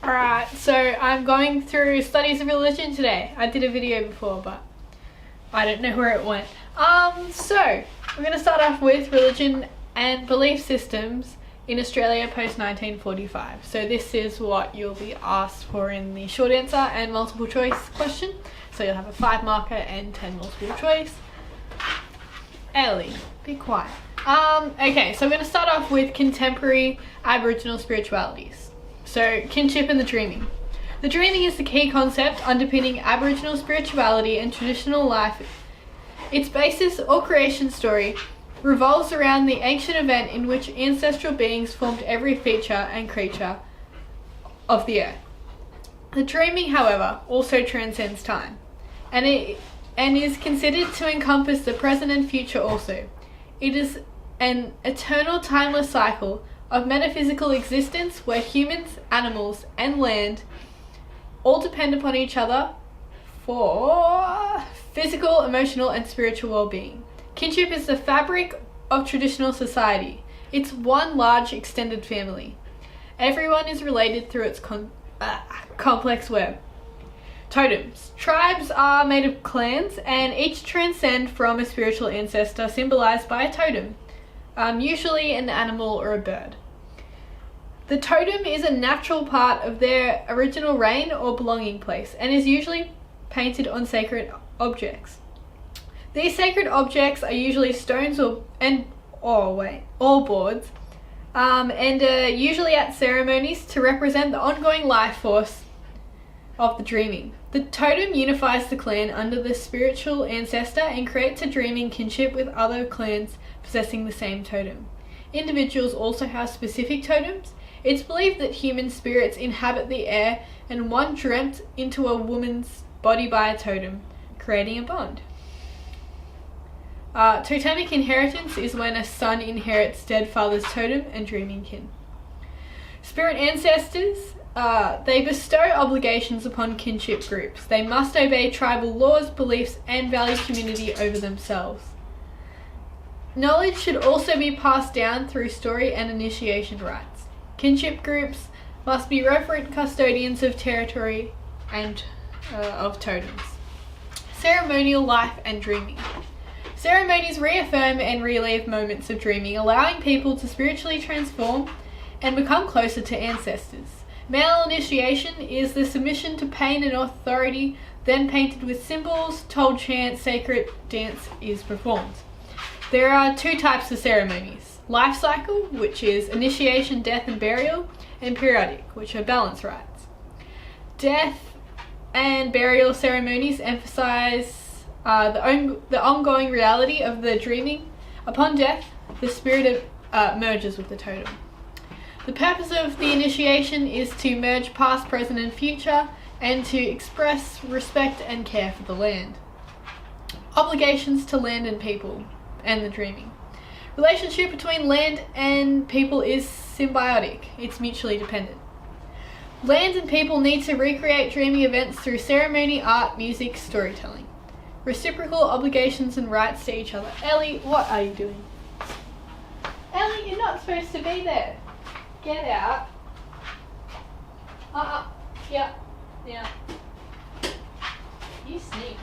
Alright, so I'm going through studies of religion today. I did a video before, but I don't know where it went. So we're going to start off with religion and belief systems in Australia post 1945. So this is what you'll be asked for in the short answer and multiple choice question. So you'll have a 5 marker and 10 multiple choice. Ellie, be quiet. Okay, so I'm going to start off with contemporary Aboriginal spiritualities. So, kinship and the dreaming. The dreaming is the key concept underpinning Aboriginal spirituality and traditional life. Its basis or creation story revolves around the ancient event in which ancestral beings formed every feature and creature of the earth. The dreaming, however, also transcends time, and is considered to encompass the present and future also. It is an eternal, timeless cycle of metaphysical existence where humans, animals, and land all depend upon each other for physical, emotional, and spiritual well-being. Kinship is the fabric of traditional society. It's one large extended family. Everyone is related through its complex web. Totems. Tribes are made of clans, and each transcend from a spiritual ancestor symbolized by a totem, usually an animal or a bird. The totem is a natural part of their original reign or belonging place and is usually painted on sacred objects. These sacred objects are usually stones or boards, and are usually at ceremonies to represent the ongoing life force of the dreaming. The totem unifies the clan under the spiritual ancestor and creates a dreaming kinship with other clans possessing the same totem. Individuals also have specific totems. It's believed that human spirits inhabit the air, and one dreamt into a woman's body by a totem, creating a bond. Totemic inheritance is when a son inherits dead father's totem and dreaming kin. Spirit ancestors, they bestow obligations upon kinship groups. They must obey tribal laws, beliefs, and value community over themselves. Knowledge should also be passed down through story and initiation rites. Kinship groups must be reverent custodians of territory and of totems. Ceremonial life and dreaming. Ceremonies reaffirm and relive moments of dreaming, allowing people to spiritually transform and become closer to ancestors. Male initiation is the submission to pain and authority, then painted with symbols, told chants, sacred dance is performed. There are 2 types of ceremonies. Life cycle, which is initiation, death, and burial, and periodic, which are balance rites. Death and burial ceremonies emphasize the ongoing reality of the dreaming. Upon death, the spirit merges with the totem. The purpose of the initiation is to merge past, present, and future, and to express respect and care for the land. Obligations to land and people, and the dreaming. Relationship between land and people is symbiotic. It's mutually dependent. Land and people need to recreate dreaming events through ceremony, art, music, storytelling. Reciprocal obligations and rights to each other. Ellie, what are you doing? Ellie, you're not supposed to be there. Get out. Yeah. You sneak.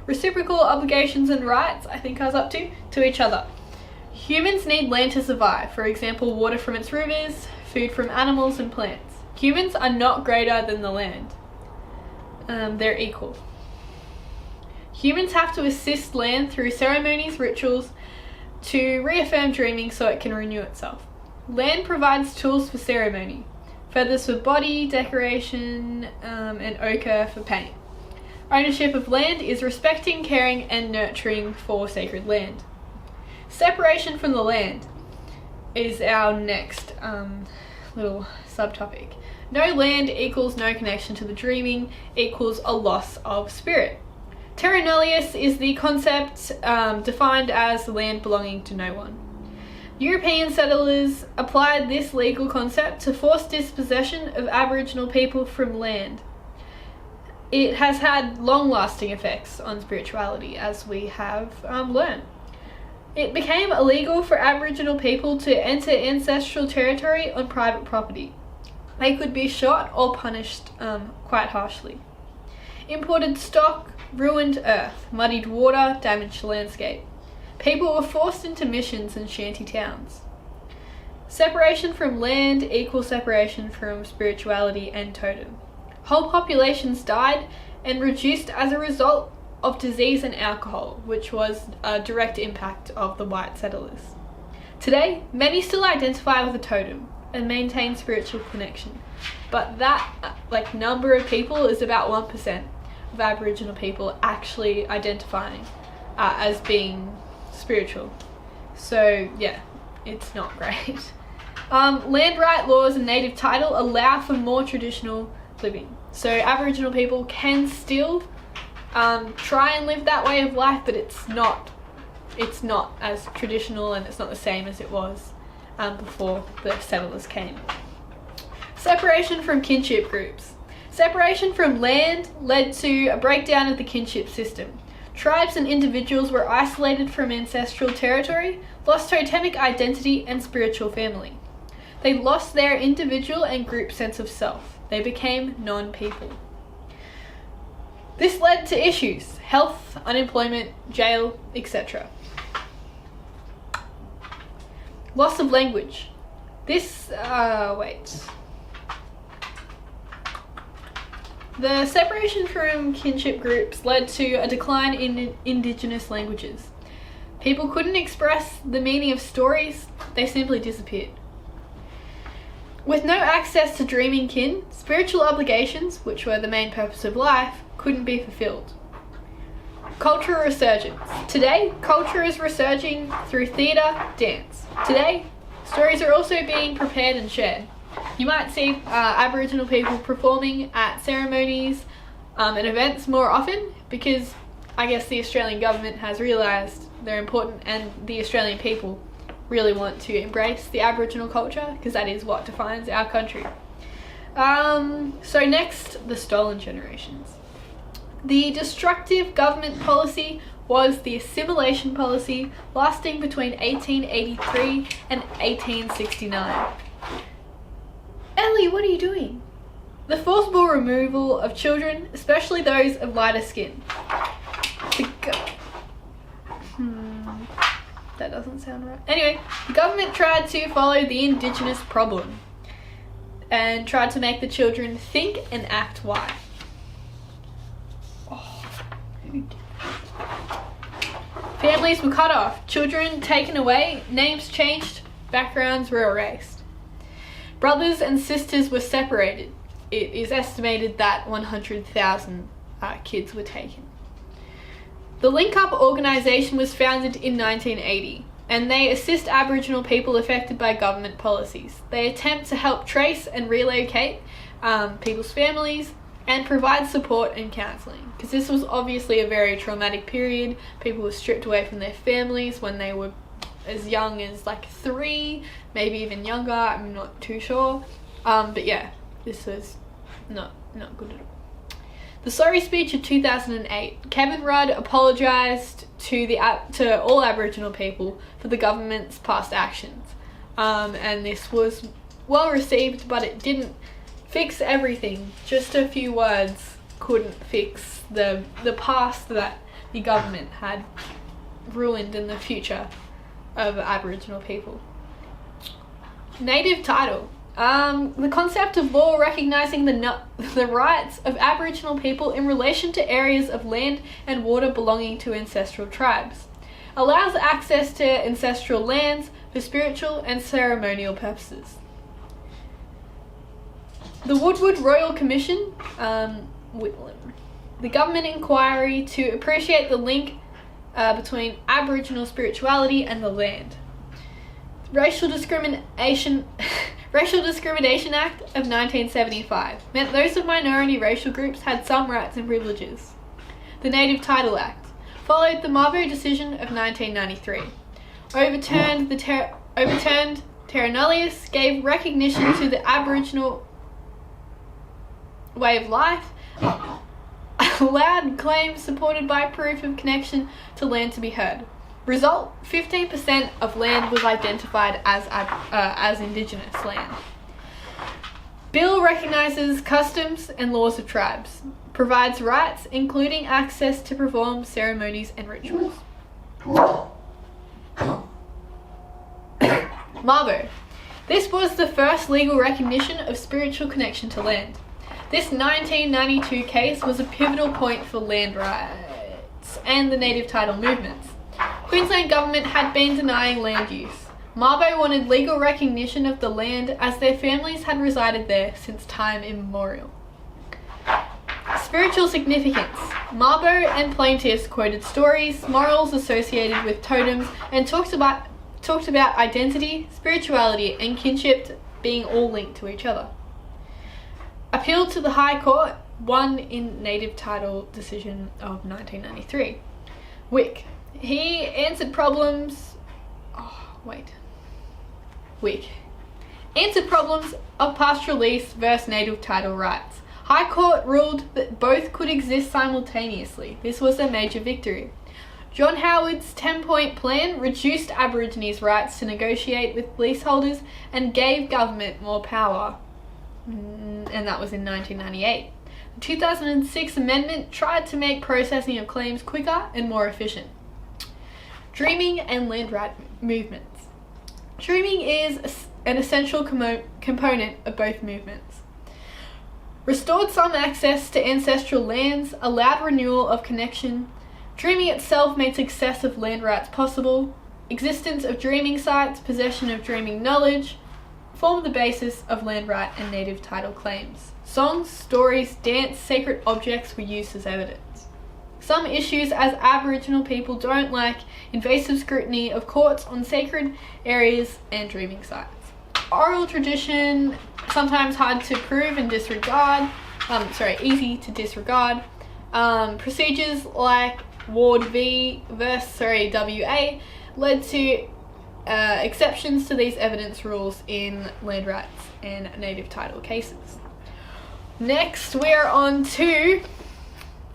Reciprocal obligations and rights, I think I was up to each other. Humans need land to survive, for example, water from its rivers, food from animals and plants. Humans are not greater than the land. They're equal. Humans have to assist land through ceremonies, rituals, to reaffirm dreaming so it can renew itself. Land provides tools for ceremony, feathers for body decoration, and ochre for paint. Ownership of land is respecting, caring, and nurturing for sacred land. Separation from the land is our next little subtopic. No land equals no connection to the dreaming equals a loss of spirit. Terra nullius is the concept defined as the land belonging to no one. European settlers applied this legal concept to force dispossession of Aboriginal people from land. It has had long-lasting effects on spirituality, as we have learned. It became illegal for Aboriginal people to enter ancestral territory on private property. They could be shot or punished quite harshly. Imported stock ruined earth, muddied water, damaged landscape. People were forced into missions and shanty towns. Separation from land equals separation from spirituality and totem. Whole populations died and reduced as a result of disease and alcohol, which was a direct impact of the white settlers. Today, many still identify with a totem and maintain spiritual connection, but that number of people is about 1% of Aboriginal people actually identifying as being spiritual. So yeah, it's not great. Land right laws and native title allow for more traditional living. So Aboriginal people can still try and live that way of life, but it's not as traditional, and it's not the same as it was before the settlers came. Separation from kinship groups. Separation from land led to a breakdown of the kinship system. Tribes and individuals were isolated from ancestral territory, lost totemic identity and spiritual family. They lost their individual and group sense of self. They became non-people. This led to issues: health, unemployment, jail, etc. Loss of language. The separation from kinship groups led to a decline in Indigenous languages. People couldn't express the meaning of stories, they simply disappeared. With no access to dreaming kin, spiritual obligations, which were the main purpose of life, couldn't be fulfilled. Cultural resurgence. Today, culture is resurging through theatre, dance. Today, stories are also being prepared and shared. You might see Aboriginal people performing at ceremonies and events more often, because I guess the Australian government has realised they're important, and the Australian people really want to embrace the Aboriginal culture, because that is what defines our country. So next, the stolen generations. The destructive government policy was the assimilation policy, lasting between 1883 and 1869. Ellie, what are you doing? The forcible removal of children, especially those of lighter skin. That doesn't sound right. Anyway, the government tried to follow the Indigenous problem and tried to make the children think and act white. Families were cut off, children taken away, names changed, backgrounds were erased. Brothers and sisters were separated. It is estimated that 100,000 kids were taken. The Link Up organisation was founded in 1980, and they assist Aboriginal people affected by government policies. They attempt to help trace and relocate people's families and provide support and counselling, because this was obviously a very traumatic period. People were stripped away from their families when they were as young as 3, maybe even younger, I'm not too sure. But yeah, this was not good at all. The Sorry speech of 2008, Kevin Rudd apologised to all Aboriginal people for the government's past actions. And this was well received, but it didn't fix everything. Just a few words couldn't fix the past that the government had ruined in the future of Aboriginal people. Native title. The concept of law recognising the rights of Aboriginal people in relation to areas of land and water belonging to ancestral tribes. Allows access to ancestral lands for spiritual and ceremonial purposes. The Woodward Royal Commission, the government inquiry to appreciate the link between Aboriginal spirituality and the land. Racial Discrimination Act of 1975 meant those of minority racial groups had some rights and privileges. The Native Title Act followed the Mabo decision of 1993, overturned overturned terra nullius, gave recognition to the Aboriginal way of life, allowed claims supported by proof of connection to land to be heard. Result, 15% of land was identified as Indigenous land. Bill recognises customs and laws of tribes, provides rights including access to perform ceremonies and rituals. Mabo. This was the first legal recognition of spiritual connection to land. This 1992 case was a pivotal point for land rights and the native title movements. Queensland government had been denying land use. Mabo wanted legal recognition of the land as their families had resided there since time immemorial. Spiritual significance. Mabo and plaintiffs quoted stories, morals associated with totems, and talked about identity, spirituality, and kinship being all linked to each other. Appealed to the High Court, won in native title decision of 1993. Wick. He answered problems. Wick. Answered problems of pastoral lease versus native title rights. High Court ruled that both could exist simultaneously. This was a major victory. John Howard's 10-point plan reduced Aborigines' rights to negotiate with leaseholders and gave government more power. And that was in 1998. The 2006 amendment tried to make processing of claims quicker and more efficient. Dreaming and land right movements. Dreaming is an essential component of both movements. Restored some access to ancestral lands, allowed renewal of connection. Dreaming itself made success of land rights possible. Existence of dreaming sites, possession of dreaming knowledge, formed the basis of land right and native title claims. Songs, stories, dance, sacred objects were used as evidence. Some issues as Aboriginal people don't like invasive scrutiny of courts on sacred areas and dreaming sites. Oral tradition, sometimes hard to prove and disregard, easy to disregard. Procedures like Ward v. versus WA led to exceptions to these evidence rules in land rights and native title cases. Next, we're on to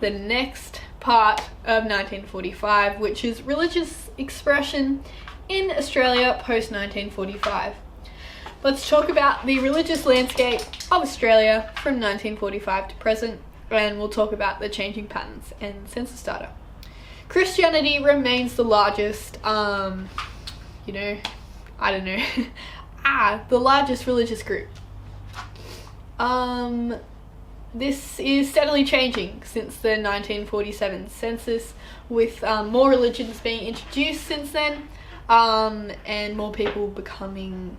the next part of 1945, which is religious expression in Australia post-1945. Let's talk about the religious landscape of Australia from 1945 to present, and we'll talk about the changing patterns and census data. Christianity remains the largest, the largest religious group. This is steadily changing since the 1947 census, with more religions being introduced since then, and more people becoming,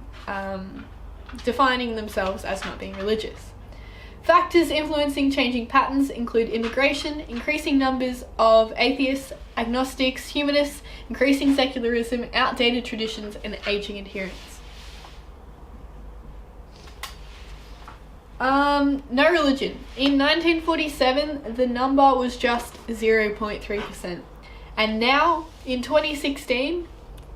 defining themselves as not being religious. Factors influencing changing patterns include immigration, increasing numbers of atheists, agnostics, humanists, increasing secularism, outdated traditions, and aging adherence. No religion. In 1947, the number was just 0.3%. And now, in 2016,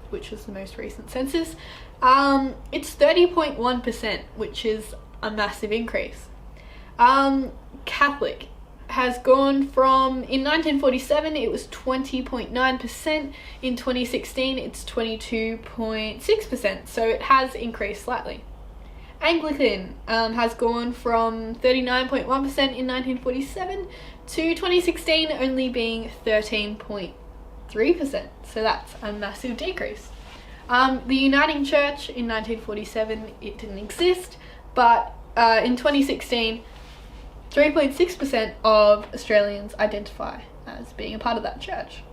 which was the most recent census, it's 30.1%, which is a massive increase. Catholic has gone from, in 1947, it was 20.9%. In 2016, it's 22.6%. So it has increased slightly. Anglican has gone from 39.1% in 1947 to 2016 only being 13.3%. So that's a massive decrease. The Uniting Church in 1947, it didn't exist, but in 2016, 3.6% of Australians identify as being a part of that church.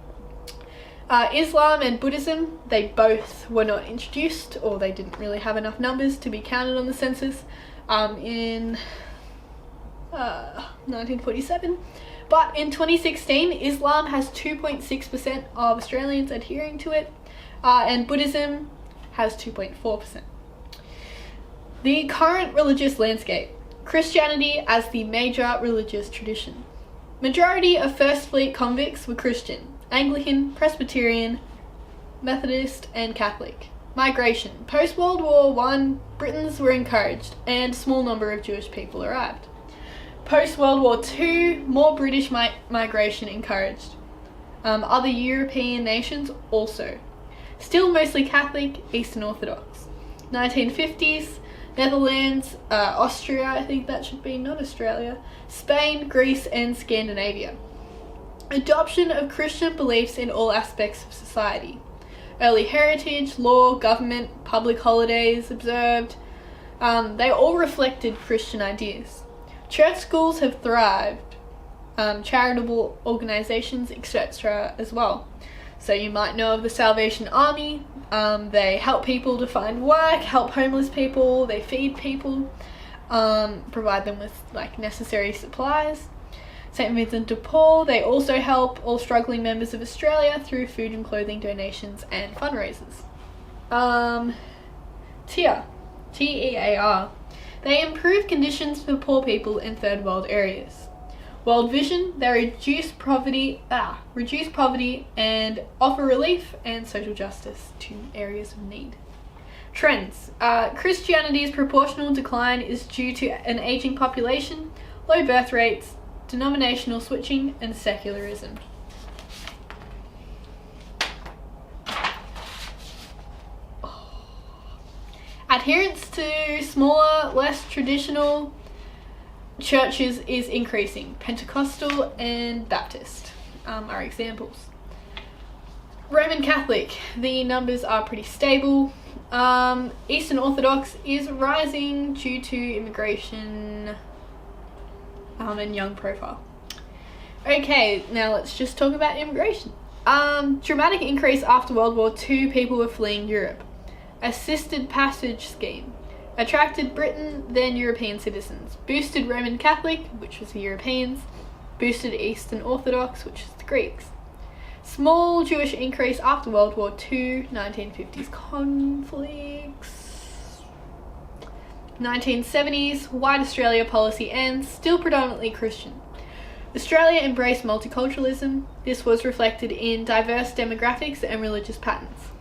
Islam and Buddhism, they both were not introduced, or they didn't really have enough numbers to be counted on the census in 1947. But in 2016, Islam has 2.6% of Australians adhering to it, and Buddhism has 2.4%. The current religious landscape. Christianity as the major religious tradition. Majority of First Fleet convicts were Christian. Anglican, Presbyterian, Methodist, and Catholic. Migration. Post-World War I, Britons were encouraged and a small number of Jewish people arrived. Post-World War II, more British migration encouraged. Other European nations also. Still mostly Catholic, Eastern Orthodox. 1950s, Netherlands, Austria, I think that should be, not Australia, Spain, Greece and Scandinavia. Adoption of Christian beliefs in all aspects of society. Early heritage, law, government, public holidays observed. They all reflected Christian ideas. Church schools have thrived. Charitable organisations, etc. as well. So you might know of the Salvation Army. They help people to find work, help homeless people, they feed people, provide them with necessary supplies. St. Vincent de Paul, they also help all struggling members of Australia through food and clothing donations and fundraisers. TEAR, T-E-A-R, they improve conditions for poor people in third world areas. World Vision, they reduce poverty and offer relief and social justice to areas of need. Trends. Christianity's proportional decline is due to an aging population, low birth rates, denominational switching and secularism. Adherence to smaller, less traditional churches is increasing. Pentecostal and Baptist are examples. Roman Catholic, the numbers are pretty stable. Eastern Orthodox is rising due to immigration and young profile. Okay, now let's just talk about immigration. Dramatic increase after World War II, people were fleeing Europe. Assisted passage scheme. Attracted Britain, then European citizens. Boosted Roman Catholic, which was the Europeans. Boosted Eastern Orthodox, which is the Greeks. Small Jewish increase after World War II, 1950s conflicts. 1970s, White Australia policy ends, still predominantly Christian. Australia embraced multiculturalism. This was reflected in diverse demographics and religious patterns.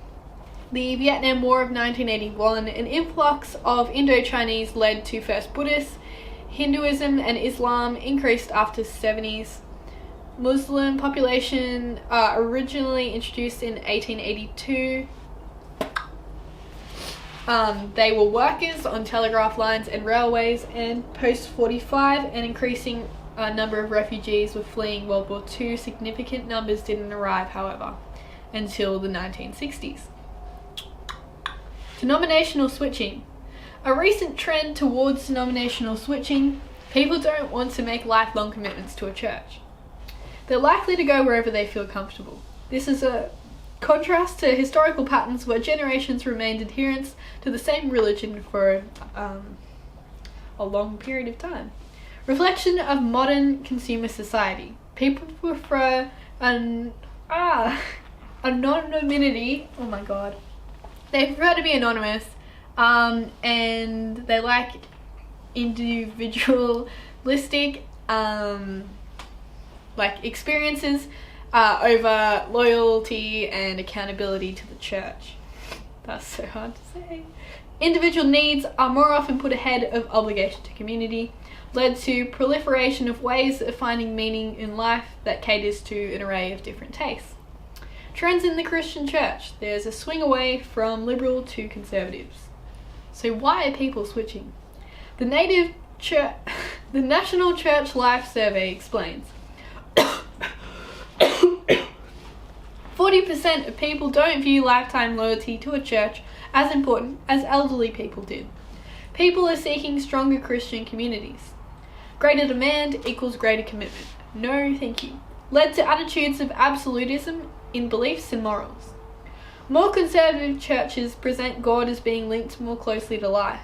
The Vietnam War of 1981, an influx of Indo-Chinese led to first Buddhists. Hinduism and Islam increased after 70s. Muslim population originally introduced in 1882. They were workers on telegraph lines and railways, and post-45 an increasing number of refugees were fleeing World War II. Significant numbers didn't arrive, however, until the 1960s. Denominational switching. A recent trend towards denominational switching. People don't want to make lifelong commitments to a church. They're likely to go wherever they feel comfortable. This is a contrast to historical patterns where generations remained adherents to the same religion for a long period of time. Reflection of modern consumer society. People prefer anonymity. Oh my god. They prefer to be anonymous, and they like individualistic experiences over loyalty and accountability to the church. That's so hard to say. Individual needs are more often put ahead of obligation to community, led to proliferation of ways of finding meaning in life that caters to an array of different tastes. Trends in the Christian church. There's a swing away from liberal to conservatives. So why are people switching? The National Church Life Survey explains. 40% of people don't view lifetime loyalty to a church as important as elderly people did. People are seeking stronger Christian communities. Greater demand equals greater commitment. No, thank you. Led to attitudes of absolutism in beliefs and morals. More conservative churches present God as being linked more closely to life.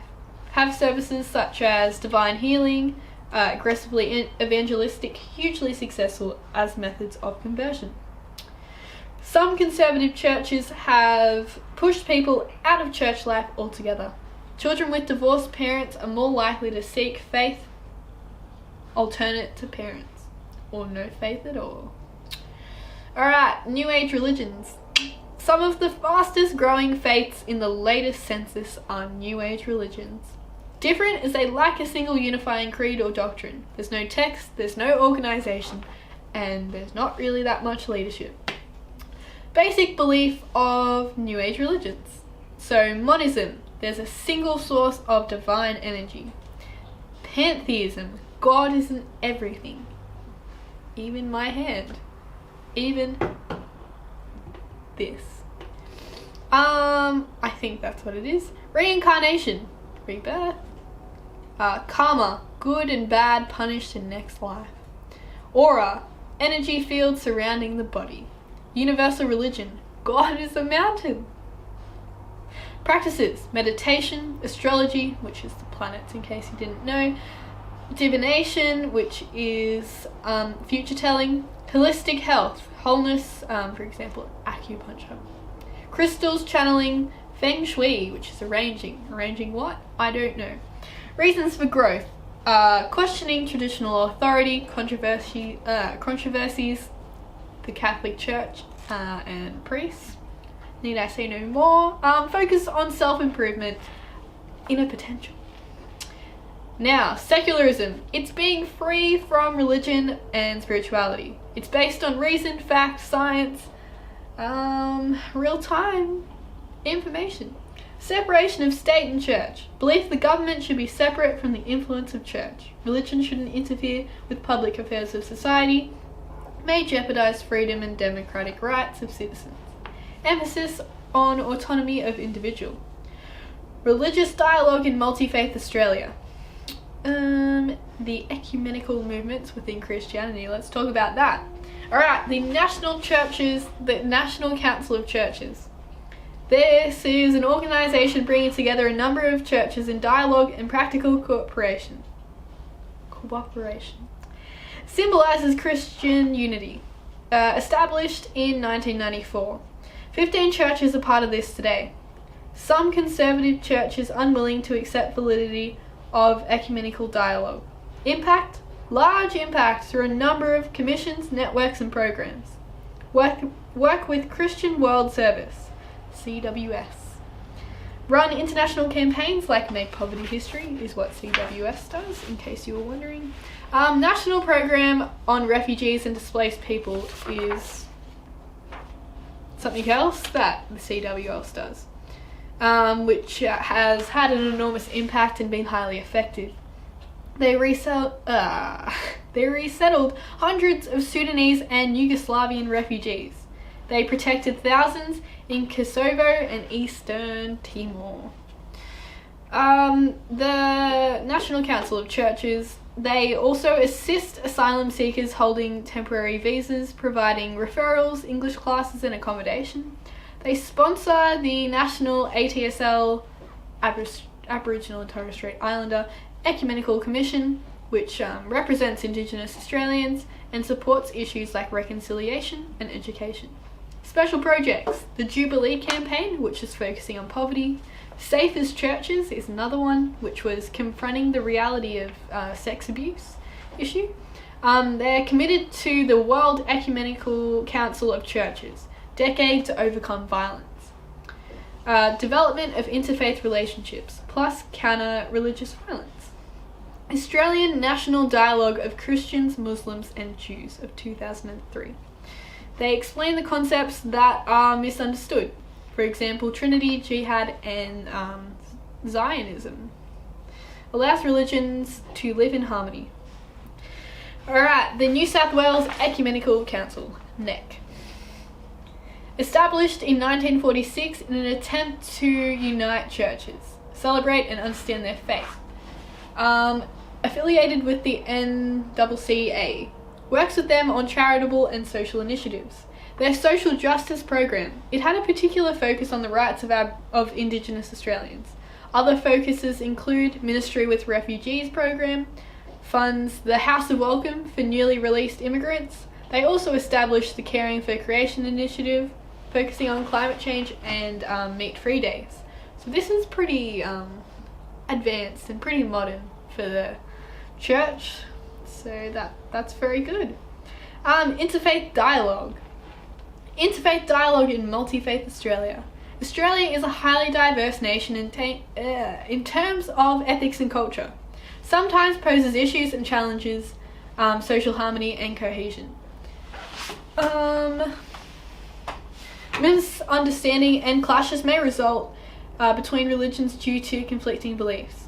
Have services such as divine healing, aggressively evangelistic, hugely successful as methods of conversion. Some conservative churches have pushed people out of church life altogether. Children with divorced parents are more likely to seek faith alternate to parents, or no faith at all. Alright, New Age religions. Some of the fastest growing faiths in the latest census are New Age religions. Different is they lack a single unifying creed or doctrine. There's no text, there's no organisation, and there's not really that much leadership. Basic belief of New Age religions. So monism, there's a single source of divine energy. Pantheism, God is in everything. Even my hand. Even this. I think that's what it is. Reincarnation, rebirth. Karma, good and bad punished in next life. Aura, energy field surrounding the body. Universal religion, God is a mountain. Practices, meditation, astrology, which is the planets in case you didn't know. Divination, which is future telling. Holistic health, wholeness, for example, acupuncture. Crystals, channeling. Feng Shui, which is arranging. Arranging what? I don't know. Reasons for growth. Questioning traditional authority, controversies, the Catholic Church and priests. Need I say no more? Focus on self-improvement, inner potential. Now, secularism. It's being free from religion and spirituality. It's based on reason, fact, science, real-time information. Separation of state and church. Belief the government should be separate from the influence of church. Religion shouldn't interfere with public affairs of society. May jeopardize freedom and democratic rights of citizens. Emphasis on autonomy of individual. Religious dialogue in multi-faith Australia. The ecumenical movements within Christianity. Let's talk about that. Alright, the National Council of Churches. This is an organisation bringing together a number of churches in dialogue and practical cooperation. Symbolises Christian unity. Established in 1994. 15 churches are part of this today. Some conservative churches unwilling to accept validity of ecumenical dialogue. Impact? Large impact through a number of commissions, networks and programs. Work with Christian World Service, CWS. Run international campaigns like Make Poverty History is what CWS does, in case you were wondering. National Program on Refugees and Displaced People is something else that the CWS does, which has had an enormous impact and been highly effective. They resettled hundreds of Sudanese and Yugoslavian refugees. They protected thousands in Kosovo and Eastern Timor. The National Council of Churches, they also assist asylum seekers holding temporary visas, providing referrals, English classes and accommodation. They sponsor the National ATSL, Aboriginal and Torres Strait Islander Ecumenical Commission, which represents Indigenous Australians and supports issues like reconciliation and education. Special projects. The Jubilee campaign, which is focusing on poverty. Safe as Churches is another one, which was confronting the reality of sex abuse issue. They're committed to the World Ecumenical Council of Churches, Decade to Overcome Violence. Development of interfaith relationships, plus counter-religious violence. Australian National Dialogue of Christians, Muslims and Jews of 2003. They explain the concepts that are misunderstood. For example, Trinity, Jihad and Zionism. Allows religions to live in harmony. Alright, the New South Wales Ecumenical Council, NEC. Established in 1946 in an attempt to unite churches, celebrate and understand their faith. Affiliated with the NCCA. Works with them on charitable and social initiatives. Their social justice program, it had a particular focus on the rights of Indigenous Australians. Other focuses include Ministry with Refugees program, funds the House of Welcome for newly released immigrants. They also established the Caring for Creation initiative, focusing on climate change and meat-free days. So this is pretty advanced and pretty modern for the church, so that's very good. Interfaith dialogue. Interfaith dialogue in multi-faith Australia. Australia is a highly diverse nation in terms of ethics and culture. Sometimes poses issues and challenges social harmony and cohesion. Misunderstanding and clashes may result between religions due to conflicting beliefs.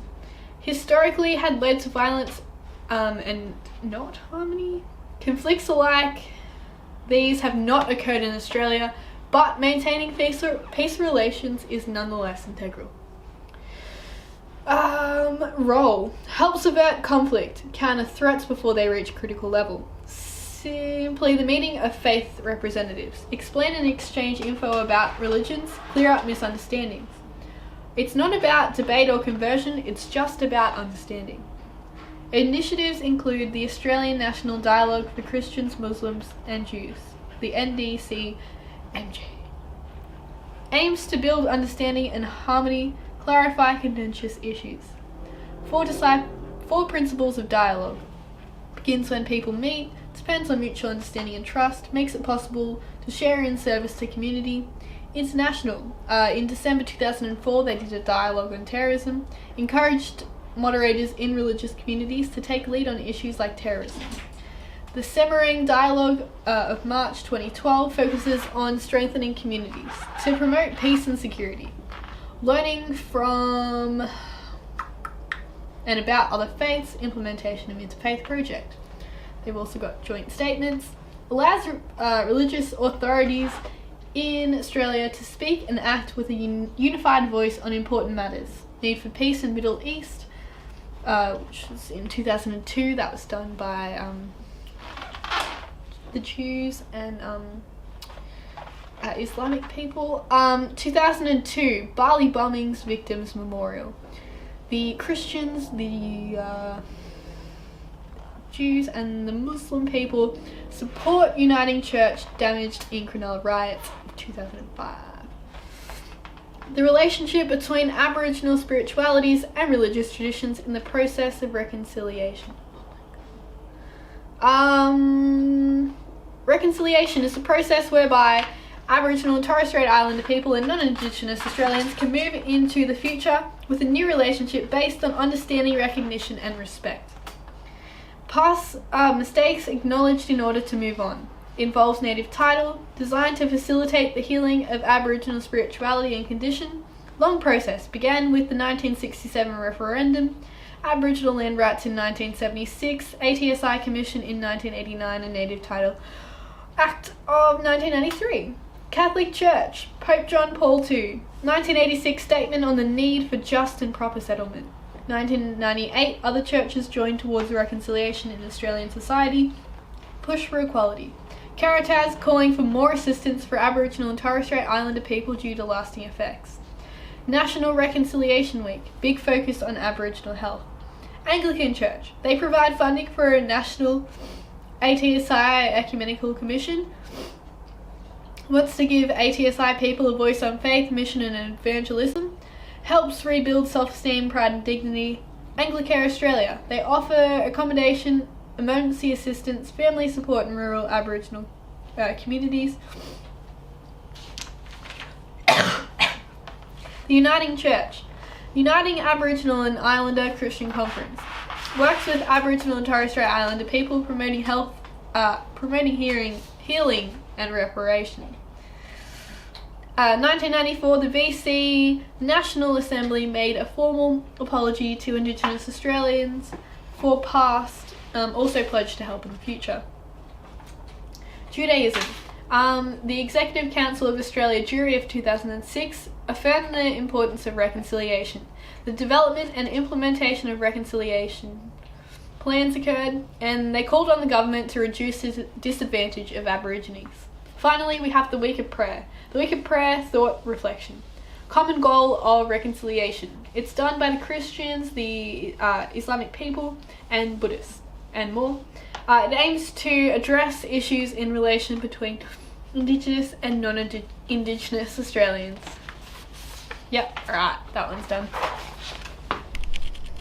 Historically had led to violence and not harmony. Conflicts alike these have not occurred in Australia, but maintaining peaceful relations is nonetheless integral. Role. Helps avert conflict, counter threats before they reach critical level. Simply the meeting of faith representatives. Explain and exchange info about religions, clear up misunderstandings. It's not about debate or conversion, it's just about understanding. Initiatives include the Australian National Dialogue for Christians, Muslims and Jews, the NDCMJ. Aims to build understanding and harmony, clarify contentious issues. 4 principles of dialogue. Begins when people meet, depends on mutual understanding and trust, makes it possible to share in service to community. International. In December 2004, they did a dialogue on terrorism, encouraged moderators in religious communities to take lead on issues like terrorism. The Semarang Dialogue of March 2012 focuses on strengthening communities to promote peace and security. Learning from and about other faiths, implementation of interfaith project. They've also got joint statements. Allows religious authorities in Australia to speak and act with a unified voice on important matters. Need for peace in Middle East, which was in 2002. That was done by the Jews and Islamic people. 2002, Bali bombings victims memorial. The Christians, the Jews and the Muslim people support uniting church damaged in Cronulla riots of 2005. The relationship between Aboriginal spiritualities and religious traditions in the process of reconciliation. Reconciliation is a process whereby Aboriginal and Torres Strait Islander people and non-Indigenous Australians can move into the future with a new relationship based on understanding, recognition and respect. Past mistakes acknowledged in order to move on. Involves native title, designed to facilitate the healing of Aboriginal spirituality and condition. Long process, began with the 1967 referendum, Aboriginal land rights in 1976, ATSI Commission in 1989 and Native Title Act of 1993. Catholic Church, Pope John Paul II, 1986 Statement on the Need for Just and Proper Settlement. 1998, other churches joined towards reconciliation in Australian society. Push for equality. Caritas calling for more assistance for Aboriginal and Torres Strait Islander people due to lasting effects. National Reconciliation Week, big focus on Aboriginal health. Anglican Church, they provide funding for a national ATSI Ecumenical Commission. Wants to give ATSI people a voice on faith, mission and evangelism. Helps rebuild self-esteem, pride and dignity. Anglicare Australia, they offer accommodation, emergency assistance, family support in rural Aboriginal communities. The Uniting Church, Uniting Aboriginal and Islander Christian Conference. Works with Aboriginal and Torres Strait Islander people promoting health, promoting healing and reparation. 1994, the VC National Assembly made a formal apology to Indigenous Australians for past, also pledged to help in the future. Judaism. The Executive Council of Australia Jury of 2006 affirmed the importance of reconciliation. The development and implementation of reconciliation plans occurred, and they called on the government to reduce the disadvantage of Aborigines. Finally, we have the Week of Prayer. The Week of Prayer, Thought, Reflection. Common goal of reconciliation. It's done by the Christians, the Islamic people, and Buddhists, and more. It aims to address issues in relation between Indigenous and non-Indigenous Australians. Yep, alright, that one's done.